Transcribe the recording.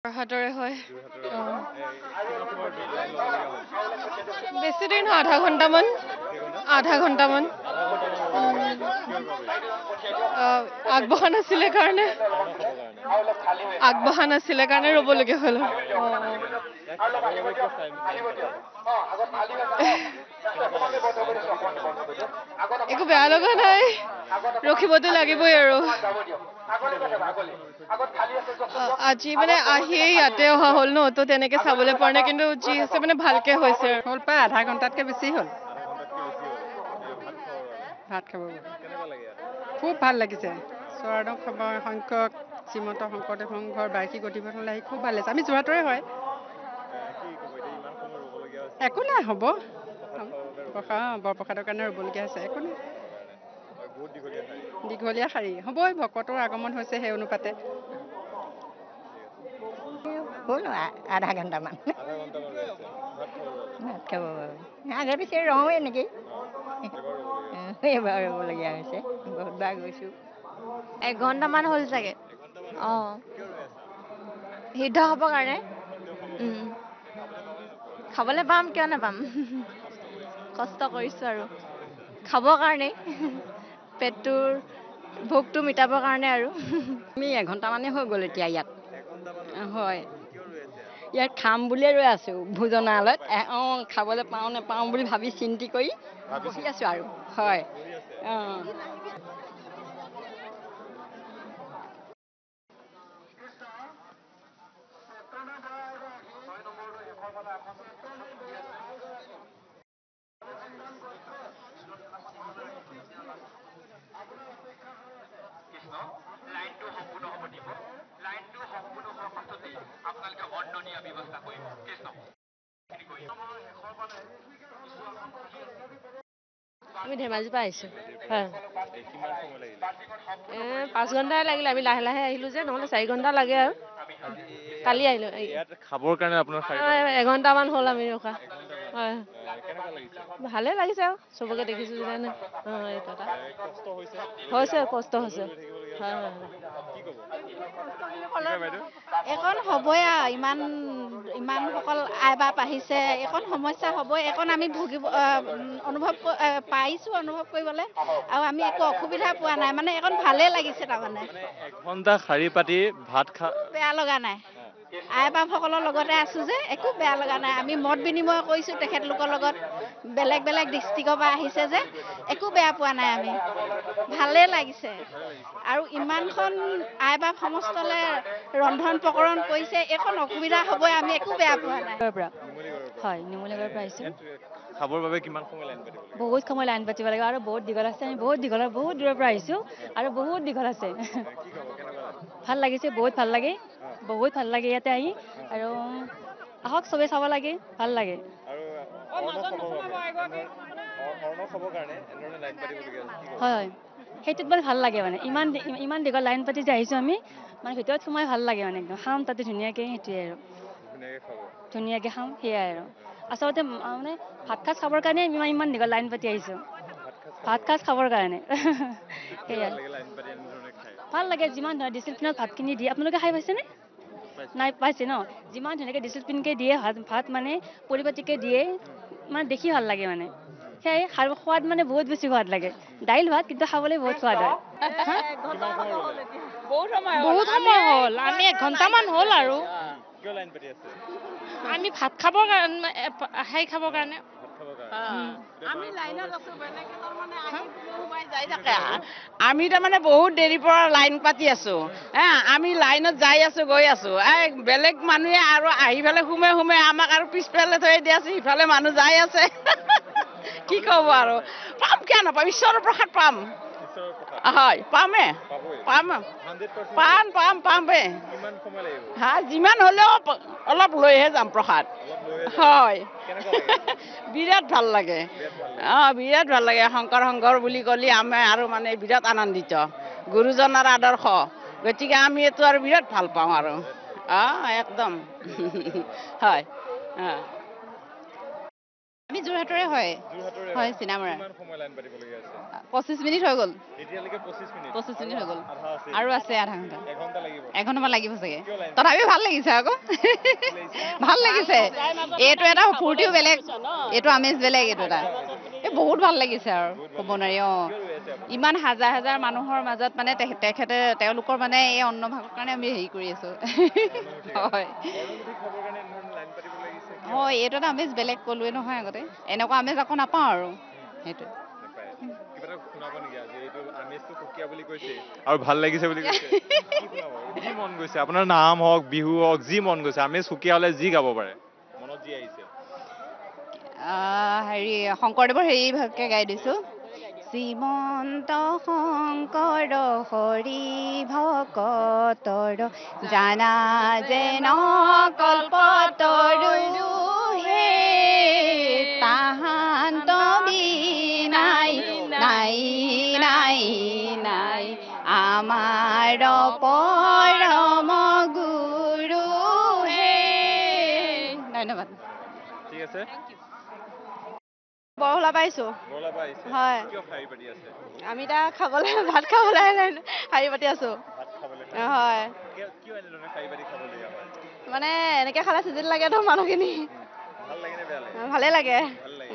যোৰহাটৰে হয়। যোৰহাটৰে অ'। কিমান সময় লাইন ল'বলগীয়া হ'ল বেছি দেৰি নহয়, আধা ঘণ্টামান। আধা ঘণ্টামান ৰ'বলগীয়া হৈছে কিহৰ বাবে আগবঢ়া নাছিলে কাৰণে অন্ন খাবৰ কাৰণে ৰ'বলগীয়া হ'ল। ইয়াত খাবৰ বাবে কিয় লাইন পাতিছে কেনেকুৱা লাগে লাইন পাতি কেনেকুৱা লাগে একো বেয়া লগা নাই, ৰখিবতো লাগিবই আৰু। কি ক'ব অন্নপ্ৰসন্নৰ বিষয়ে আজি মানে আহিয়ে ইয়াতে অহা হ'ল ন, তো তেনেকে চাবলৈ পৰা নাই, কিন্তু যি হৈছে মানে ভালকে হৈছে। হ'ল প্ৰায় আধা ঘণ্টাতকৈ বেছি হ'ল আধা ঘণ্টাতকৈ বেছি হ'ল ভাত খাবৰ বাবে ভাত খাব বাবে। কেনেকুৱা লাগে ইয়াত খুব ভাল লাগিছে। স্বৰ্ণৱ সংখ্যক শ্ৰীমন্ত শংকৰদেৱ সংঘৰ বাৰ্ষিক অধিৱেশনলৈ আহি খুব ভাল লাগিছে। আমি যোৰহাটৰে হয়। কি ক'ব এতিয়া ইমান সময় ৰ'বলগীয়া হৈছে একো নাই, হ'ব। প্ৰসাদ খাবৰ বাবে বৰপ্ৰসাদৰ কাৰণে ৰ'বলগীয়া হৈছে, একো নাই। কাৰণে বহুত দীঘলীয়া শাৰী দীঘলীয়া শাৰী হ'বই, ভকতৰ আগমন হৈছে সেই অনুপাতে। হ'ল আধা ঘণ্টামান আধা ঘণ্টামান ৰৈ আছে ভাত খাবৰ বাবে ভাত খাব বাবে আগে পিছে ৰওঁৱে নেকি এবাৰ ৰ'বলগীয়া হৈছে এবাৰ ৰ'বলগীয়া হৈছে বহুতবাৰ গৈছোঁ। 1 ঘণ্টামান হ'ল চাগে। এঘণ্টামান অ', কিয় ৰৈ আছা সিদ্ধ হ'বৰ কাৰণে। সিদ্ধ খাবৰ কাৰণে খাবলৈ পাবানে নোপোৱা খাবলৈ পাম, কিয় নাপাম। কষ্ট কৰিছা কষ্ট কৰিছোঁ আৰু কষ্ট কৰিছা খাবৰ কাৰণেই, পেটটোৰ ভোকটো মিটাবৰ কাৰণে আৰু। আমি এঘণ্টামানেই হৈ গ'ল এতিয়া ইয়াত। এঘণ্টামান ৰৈ আছে হয়, কিয় ৰৈ আছে ইয়াত খাম বুলিয়ে ৰৈ আছোঁ খাবলৈ ভোজনালয়ত। পাইছে খাবলৈ পাওঁ নেপাওঁ বুলি ভাবি চিন্তি কৰি বহি আছোঁ আৰু। হয়, বহি আছে অঁ। আমি ধেমাজিৰ পৰা আহিছোঁ। ধেমাজিৰ পৰা কিমান সময় লাগিলে 5 ঘণ্টাই লাগিলে, আমি লাহে লাহে আহিলোঁ যে, নহ'লে 4 ঘণ্টা লাগে আৰু। আজি কালি আহিলোঁ। ইয়াত খাবৰ কাৰণে আপোনাৰ শাৰী 1 ঘণ্টামান হ'ল আমি ৰখা। এঘণ্টামান হয়, কেনেকুৱা লাগিছে ভালে লাগিছে আৰু চবকে দেখিছোঁ যেতিয়া। এইটো এটা কষ্ট হৈছে কষ্ট হৈছে। ৰৈ থাকিবলগীয়া হয়, হৈছে হয়, কি ক'ব কি কয় বাইদেউ এইকণ হ'বই আৰু ইমানসকল আই বাপ আহিছে, এইকণ সমস্যা হ'বই। এইকণ আমি অনুভৱ কৰিবলৈ, আৰু আমি একো অসুবিধা পোৱা নাই, মানে এইকণ ভালেই লাগিছে তাৰমানে। মানে এঘণ্টা শাৰী পাতি ভাত বেয়া লগা নাই। আই বাপসকলৰ লগতে আছোঁ যে, একো বেয়া লগা নাই। আমি মত বিনিময় কৰিছোঁ তেখেতলোকৰ লগত, বেলেগ বেলেগ ডিষ্ট্ৰিক্টৰ পৰা আহিছে যে, একো বেয়া পোৱা নাই আমি। ভালেই লাগিছে। আৰু ইমানখন আই বাপ সমস্তলৈ ৰন্ধন প্ৰকৰণ কৰিছে, এইকণ অসুবিধা হ'বই, আমি একো বেয়া পোৱা নাই। নুমলীগড়ৰ পৰা হয়, নুমলীগড়ৰ পৰা আহিছোঁ। ইয়াত খাবৰ বাবে কিমান সময় লাইন পাতিব লাগে বহুত সময় লাইন পাতিব লাগে আৰু বহুত দীঘল আছে। আমি বহুত দূৰৰ পৰা আহিছোঁ আৰু বহুত দীঘল আছে। কি ক'ব কেনেকুৱা লাগে ভাল লাগিছে, বহুত ভাল লাগে, বহুত ভাল লাগে ইয়াতে আহি। আৰু আহক চবেই চাব লাগে, ভাল লাগে। আৰু অন্ন খাবৰ কাৰণে এনেধৰণে লাইন পাতিবলগীয়া হৈছে কি ক'ব হয়, হয়, সেইটোত মানে ভাল লাগে মানে। ইমান দীঘল লাইন পাতি যে আহিছোঁ আমি, মানে ভিতৰত সোমাই ভাল লাগে মানে একদম। খাম তাতে ধুনীয়াকৈ, সেইটোৱে আৰু। ধুনীয়াকৈ খাব ধুনীয়াকৈ খাম, সেয়াই আৰু। আচলতে মানে ভাত সাজ খাবৰ কাৰণে ইমান দীঘল লাইন পাতি আহিছোঁ। ভাত সাজ খাবৰ কাৰণে। কিয় সেয়াই ভাল লাগে লাইন পাতি এনেধৰণে খাই ভাল লাগে, যিমান ধৰা ডিচিপ্লিনত ভাতখিনি দিয়ে। আপোনালোকে খাই পাইছেনে? নাই, পাইছে ন? যিমান ধুনীয়াকৈ ডিচিপ্লিনকৈ দিয়ে, ভাত মানে পৰিপাটিকৈ দিয়ে, মানে দেখি ভাল লাগে মানে। সেয়াই সোৱাদ মানে বহুত বেছি সোৱাদ লাগে। দাইল ভাত কিন্তু খাবলৈ বহুত সোৱাদ হয়। কিমান সময় ৰ'লে বহুত সময় হ'ল, আমি 1 ঘণ্টামান হ'ল আৰু। কিয় লাইন পাতি আছে আমি ভাত খাবৰ কাৰণে, খাবৰ কাৰণে। ভাত খাবৰ কাৰণে আমি লাইনত আছোঁ, বেলেগ এজন মানে আহি সোমাই যাই থাকে। আমি তাৰমানে বহুত দেৰিৰ পৰা লাইন পাতি আছোঁ। আমি লাইনত যাই আছোঁ, গৈ আছোঁ। বেলেগ মানুহে আৰু আহি পেলাই সোমে আমাক আৰু পিছফালে থৈ দি আছে, সিফালে মানুহ যাই আছে। কি ক'ব আৰু, পাম কিয় নাপাম, ঈশ্বৰৰ প্ৰসাদ পাম। ঈশ্বৰৰ প্ৰসাদ হয়, পামে পাবই পাম 100% পামে। কিমান সময় লাগিব যিমান হ'লেও অলপ লৈহে যাম প্ৰসাদ। অলপ লৈহে যাব হয়, কেনেকুৱা লাগে বিৰাট ভাল লাগে। বিৰাট ভাল লাগে বিৰাট ভাল লাগে। শংকৰ সংঘৰ বুলি ক'লে আমি আৰু মানে বিৰাট আনন্দিত। গুৰুজনাৰ আদৰ্শ, গতিকে আমি এইটো আৰু বিৰাট ভাল পাওঁ আৰু। একদম হয়। আমি যোৰহাটৰে হয় যোৰহাটৰে হয় চিনামৰা কিমান সময় লাইন পাতিবলগীয়া আছে 25 মিনিট হৈ গ'ল এতিয়ালৈকে 25 মিনিট 25 মিনিট হৈ গ'ল আধা আছে আৰু আছে আধা ঘণ্টা 1 ঘণ্টা লাগিব এঘণ্টামান লাগিব চাগে কিয় লাইন তথাপিও ভাল লাগিছে আকৌ ভাল লাগিছে এইটো এটা ফূৰ্তিও বেলেগ এইটো আমেজ বেলেগ এইটো এটা এই বহুত ভাল লাগিছে আৰু ক'ব নোৱাৰি ইমান হাজাৰ হাজাৰ মানুহৰ মাজত মানে তেখেতে তেওঁলোকৰ মানে এই অন্নভাগৰ কাৰণে আমি হেৰি কৰি আছো হয় অৰুণমুঠি খাবৰ কাৰণে ইমান লাইন পাতিব লাগিছে হয় এইটো এটা আমেজ বেলেগ ক'লোৱে নহয় আগতে এনেকুৱা আমেজ আকৌ নাপাওঁ আৰু সেইটো কিবা এটা শুনাব নেকি আজি এইটো আমেজটো সুকীয়া বুলি কৈছে আৰু ভাল লাগিছে বুলি কৈছে কি শুনাব যি মন গৈছে আপোনাৰ নাম হওক বিহু হওক যি মন গৈছে আমেজ সুকীয়া হ'লে যি গাব পাৰে মনত যি আহিছে হেৰি শংকৰদেৱৰ হেৰি ভাগকে গাই দিছো শ্ৰীমন্ত শংকৰ হৰি ভকতৰ জানা যেন কল্পতৰু হে তাহান্ত বিনাই নাই নাই নাই আমাৰ পৰম গুৰু হে ধন্যবাদ ঠিক আছে বৰহলা পাইছো বৰলা পৰা আহিছে হয় কিয় শাৰী পাতি আছে আমি এতিয়া খাবলৈ ভাত খাবলৈ শাৰী পাতি আছো ভাত খাবলৈ হয় কিয় এনেধৰণে শাৰী পাতি খাবলগীয়া হয় মানে এনেকে খালে চিজিল লাগেতো মানুহখিনি ভাল লাগে নে বেয়া লাগে ভালে লাগে ভাল লাগে